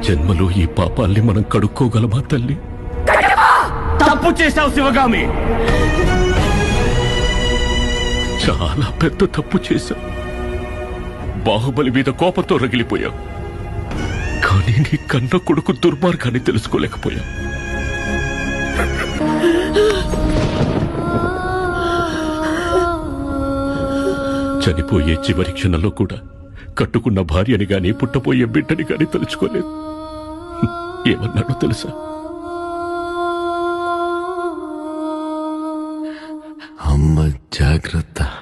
జన్మలో ఈ పాపాల్ని మనం కడుక్కోగలమా తల్లి? తప్పు చేశావు శివగామి. చాలా పెద్ద తప్పు చేశావు. బాహుబలి మీద కోపంతో రగిలిపోయావు. కానీ నీ కన్న కొడుకు దుర్మార్గాన్ని తెలుసుకోలేకపోయావు. చనిపోయే చివరి క్షణంలో కూడా కట్టుకున్న భార్యని గాని పుట్టబోయే బిడ్డని గాని తలుచుకోలేదు. ఏమన్నాడో తెలుసా? అమ్మ జాగ్రత్త.